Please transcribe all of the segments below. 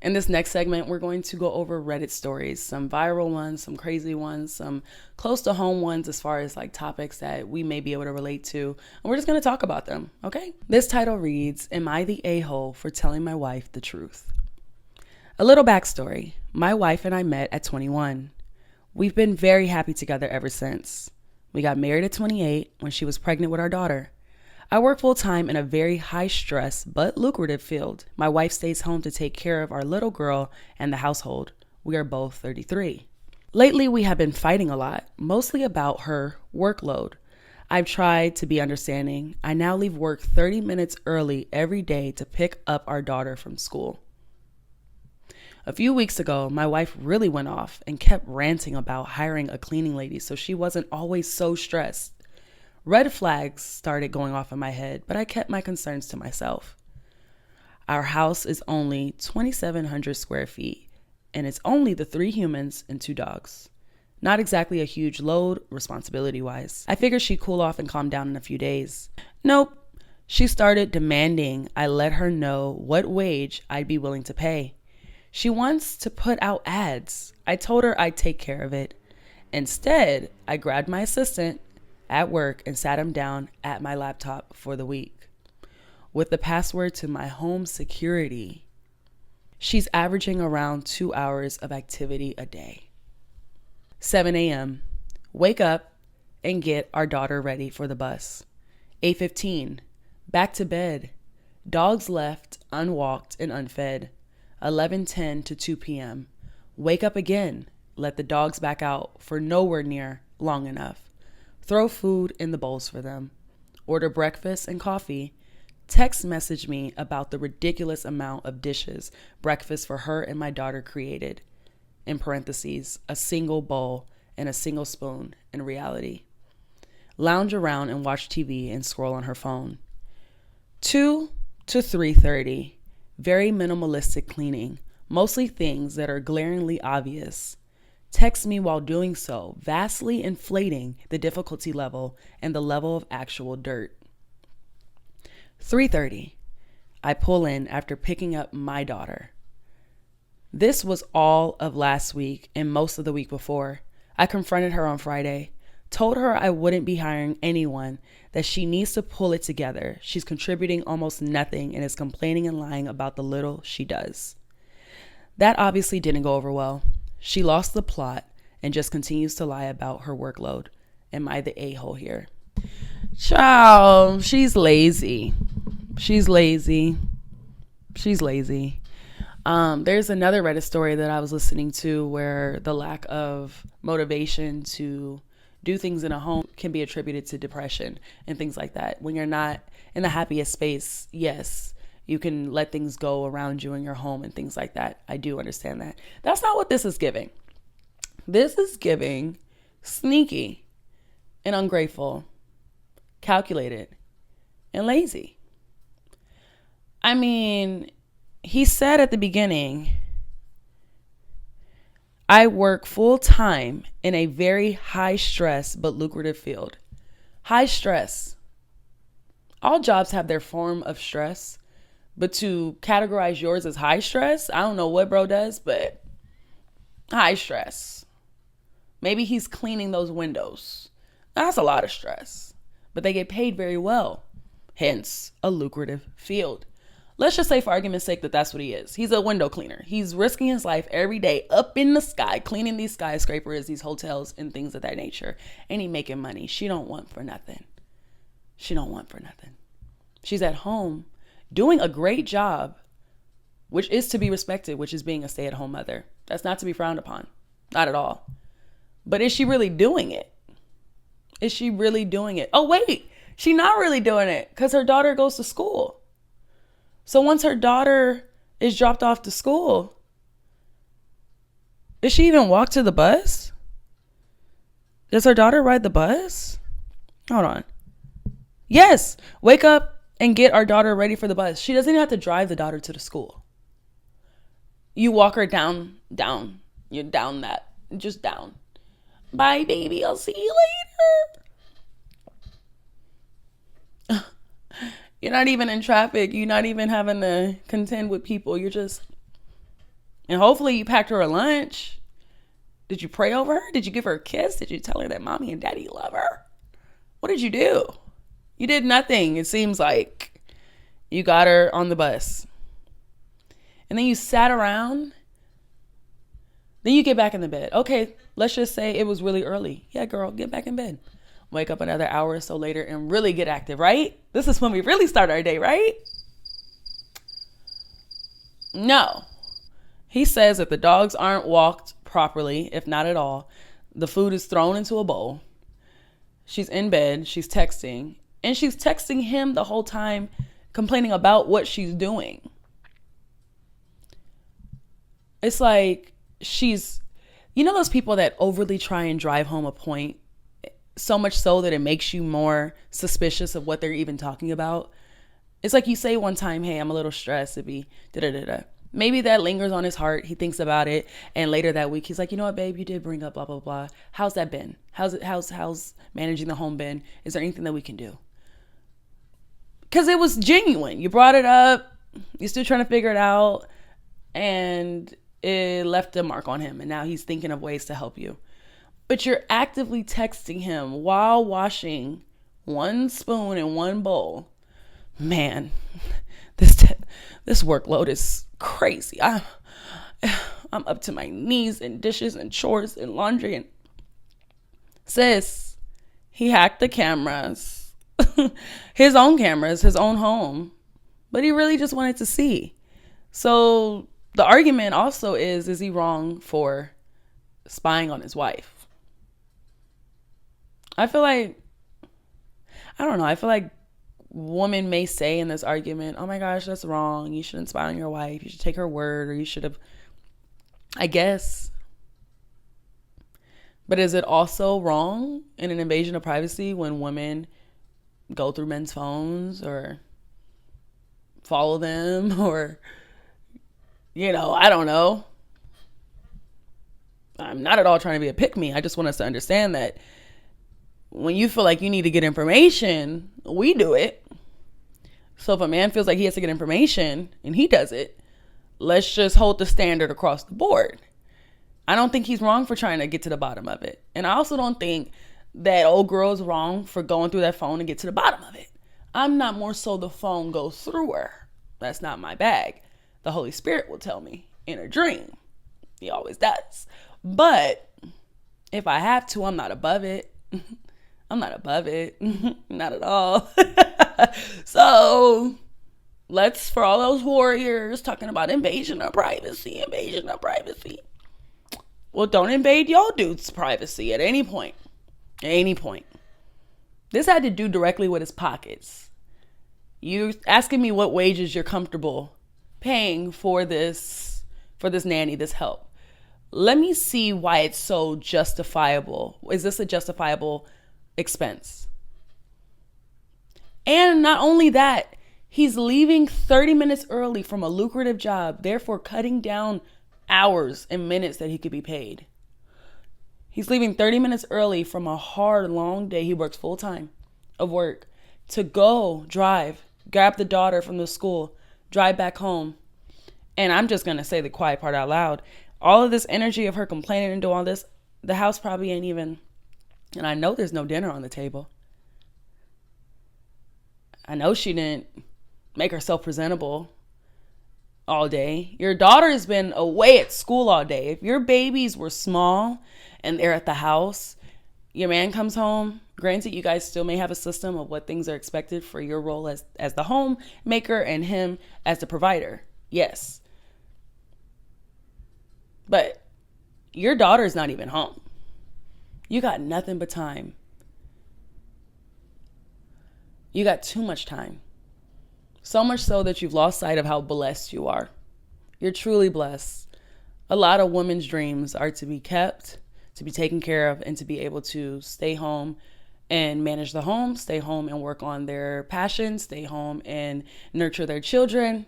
In this next segment, we're going to go over Reddit stories, some viral ones, some crazy ones, some close to home ones as far as like topics that we may be able to relate to. And we're just going to talk about them, okay? This title reads, Am I the a-hole for telling my wife the truth? A little backstory. My wife and I met at 21. We've been very happy together ever since. We got married at 28 when she was pregnant with our daughter. I work full-time in a very high-stress but lucrative field. My wife stays home to take care of our little girl and the household. We are both 33. Lately, we have been fighting a lot, mostly about her workload. I've tried to be understanding. I now leave work 30 minutes early every day to pick up our daughter from school. A few weeks ago, my wife really went off and kept ranting about hiring a cleaning lady so she wasn't always so stressed. Red flags started going off in my head, but I kept my concerns to myself. Our house is only 2,700 square feet, and it's only the 3 humans and 2 dogs. Not exactly a huge load, responsibility-wise. I figured she'd cool off and calm down in a few days. Nope. She started demanding I let her know what wage I'd be willing to pay. She wants to put out ads. I told her I'd take care of it. Instead, I grabbed my assistant at work and sat him down at my laptop for the week with the password to my home security. She's averaging around 2 hours of activity a day. 7 a.m. Wake up and get our daughter ready for the bus. 8:15. Back to bed. Dogs left unwalked and unfed. 11:10 to 2 p.m. Wake up again. Let the dogs back out for nowhere near long enough. Throw food in the bowls for them. Order breakfast and coffee. Text message me about the ridiculous amount of dishes breakfast for her and my daughter created. In parentheses, a single bowl and a single spoon in reality. Lounge around and watch TV and scroll on her phone. 2 to 3:30. Very minimalistic cleaning. Mostly things that are glaringly obvious. Text me while doing so, vastly inflating the difficulty level and the level of actual dirt. 3:30. I pull in after picking up my daughter. This was all of last week and most of the week before. I confronted her on Friday, told her I wouldn't be hiring anyone, that she needs to pull it together. She's contributing almost nothing and is complaining and lying about the little she does. That obviously didn't go over well. She lost the plot and just continues to lie about her workload. Am I the a-hole here? Child, she's lazy. She's lazy. She's lazy. There's another Reddit story that I was listening to where the lack of motivation to do things in a home can be attributed to depression and things like that. When you're not in the happiest space, yes, you can let things go around you in your home and things like that. I do understand that. That's not what this is giving. This is giving sneaky and ungrateful, calculated, and lazy. I mean, he said at the beginning, I work full time in a very high stress but lucrative field. High stress. All jobs have their form of stress. But to categorize yours as high stress, I don't know what bro does, but high stress. Maybe he's cleaning those windows. That's a lot of stress. But they get paid very well. Hence, a lucrative field. Let's just say for argument's sake that that's what he is. He's a window cleaner. He's risking his life every day up in the sky, cleaning these skyscrapers, these hotels, and things of that nature. And he making money. She don't want for nothing. She don't want for nothing. She's at home doing a great job, which is to be respected, which is being a stay-at-home mother. That's not to be frowned upon. Not at all. But is she really doing it? Is she really doing it? Oh, wait. She's not really doing it because her daughter goes to school. So once her daughter is dropped off to school, does she even walk to the bus? Does her daughter ride the bus? Hold on. Yes. Wake up and get our daughter ready for the bus. She doesn't even have to drive the daughter to the school. You walk her down. You're down that. Just down. Bye, baby. I'll see you later. You're not even in traffic. You're not even having to contend with people. You're just And hopefully you packed her a lunch. Did you pray over her? Did you give her a kiss? Did you tell her that mommy and daddy love her? What did you do? You did nothing. It seems like you got her on the bus. And then you sat around. Then you get back in the bed. Okay, let's just say it was really early. Yeah, girl, get back in bed. Wake up another hour or so later and really get active, right? This is when we really start our day, right? No. He says that the dogs aren't walked properly, if not at all. The food is thrown into a bowl. She's in bed. She's texting. And she's texting him the whole time, complaining about what she's doing. It's like she's, you know, those people that overly try and drive home a point, so much so that it makes you more suspicious of what they're even talking about. It's like you say one time, hey, I'm a little stressed. It'd be da-da-da-da. Maybe that lingers on his heart. He thinks about it. And later that week, he's like, you know what, babe, you did bring up blah, blah, blah. How's that been? How's managing the home been? Is there anything that we can do? Because it was genuine. You brought it up. You're still trying to figure it out. And it left a mark on him. And now he's thinking of ways to help you. But you're actively texting him while washing one spoon in one bowl. Man, this workload is crazy. I'm up to my knees in dishes and chores and laundry. And sis, he hacked the cameras. His own cameras, his own home. But he really just wanted to see. So the argument also is he wrong for spying on his wife? I feel like women may say in this argument, oh my gosh, that's wrong. You shouldn't spy on your wife. You should take her word, or you should have, I guess. But is it also wrong in an invasion of privacy when women go through men's phones or follow them or, I don't know. I'm not at all trying to be a pick-me. I just want us to understand that when you feel like you need to get information, we do it. So if a man feels like he has to get information and he does it, let's just hold the standard across the board. I don't think he's wrong for trying to get to the bottom of it. And I also don't think that old girl's wrong for going through that phone to get to the bottom of it. I'm not more so the phone goes through her. That's not my bag. The Holy Spirit will tell me in a dream. He always does. But if I have to, I'm not above it. I'm not above it. Not at all. So let's, for all those warriors talking about invasion of privacy. Well, don't invade your dude's privacy at any point. At any point. This had to do directly with his pockets. You asking me what wages you're comfortable paying for this nanny, this help. Let me see why it's so justifiable. Is this a justifiable expense? And not only that, he's leaving 30 minutes early from a lucrative job, therefore cutting down hours and minutes that he could be paid. He's leaving 30 minutes early from a hard, long day. He works full time of work to go drive, grab the daughter from the school, drive back home. And I'm just going to say the quiet part out loud. All of this energy of her complaining and doing all this, the house probably ain't even, and I know there's no dinner on the table. I know she didn't make herself presentable all day. Your daughter has been away at school all day. If your babies were small and they're at the house, your man comes home. Granted, you guys still may have a system of what things are expected for your role as the homemaker and him as the provider. Yes. But your daughter's not even home. You got nothing but time. You got too much time. So much so that you've lost sight of how blessed you are. You're truly blessed. A lot of women's dreams are to be kept, to be taken care of, and to be able to stay home and manage the home, stay home and work on their passions, stay home and nurture their children.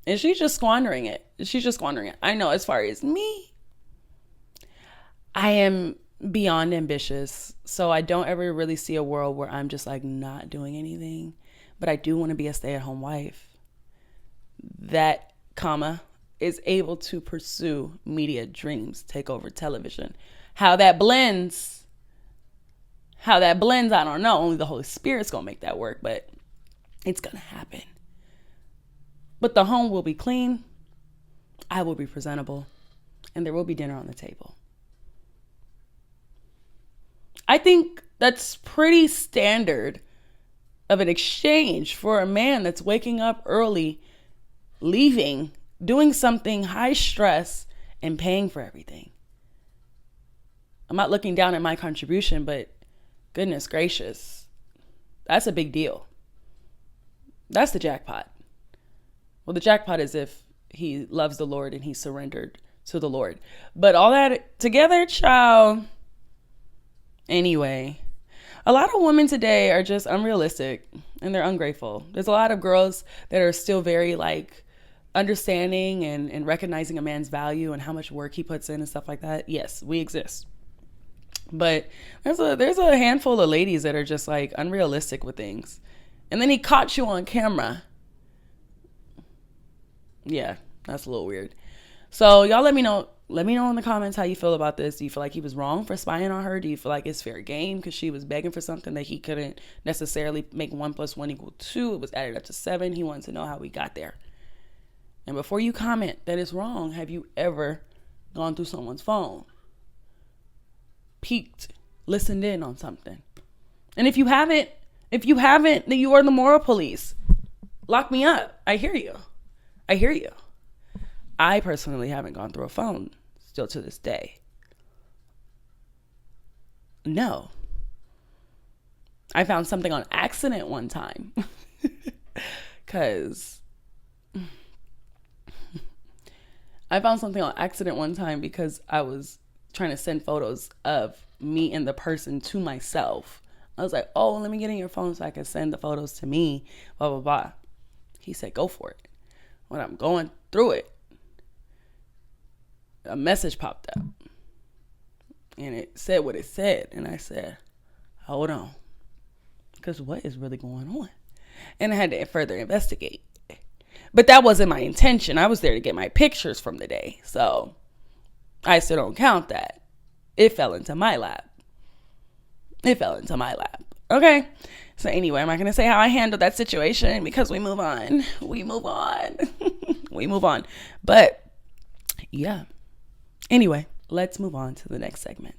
And she's just squandering it. I know as far as me, I am beyond ambitious. So I don't ever really see a world where I'm just like not doing anything. But I do want to be a stay-at-home wife. That, is able to pursue media dreams, take over television. How that blends, I don't know. Only the Holy Spirit's going to make that work, but it's going to happen. But the home will be clean. I will be presentable. And there will be dinner on the table. I think that's pretty standard of an exchange for a man that's waking up early, leaving, doing something high stress, and paying for everything. I'm not looking down at my contribution, but goodness gracious, that's a big deal. That's the jackpot. Well, the jackpot is if he loves the Lord and he surrendered to the Lord. But all that together, child. Anyway, a lot of women today are just unrealistic and they're ungrateful. There's a lot of girls that are still very like understanding and recognizing a man's value and how much work he puts in and stuff like that. Yes, we exist. But there's a handful of ladies that are just like unrealistic with things. And then he caught you on camera. Yeah, that's a little weird. So y'all let me know in the comments how you feel about this. Do you feel like he was wrong for spying on her? Do you feel like it's fair game because she was begging for something that he couldn't necessarily make 1 + 1 = 2? It was added up to 7. He wanted to know how we got there. And before you comment that it's wrong, have you ever gone through someone's phone, peeked, listened in on something? And if you haven't, then you are the moral police. Lock me up. I hear you. I personally haven't gone through a phone still to this day. No. I found something on accident one time. Because I was trying to send photos of me and the person to myself. I was like, oh, let me get in your phone so I can send the photos to me, blah, blah, blah. He said, go for it. When I'm going through it, a message popped up. And it said what it said. And I said, hold on. Because what is really going on? And I had to further investigate. But that wasn't my intention. I was there to get my pictures from the day. So I still don't count that. It fell into my lap. Okay. So anyway, I'm not going to say how I handled that situation because we move on. We move on. But yeah. Anyway, let's move on to the next segment.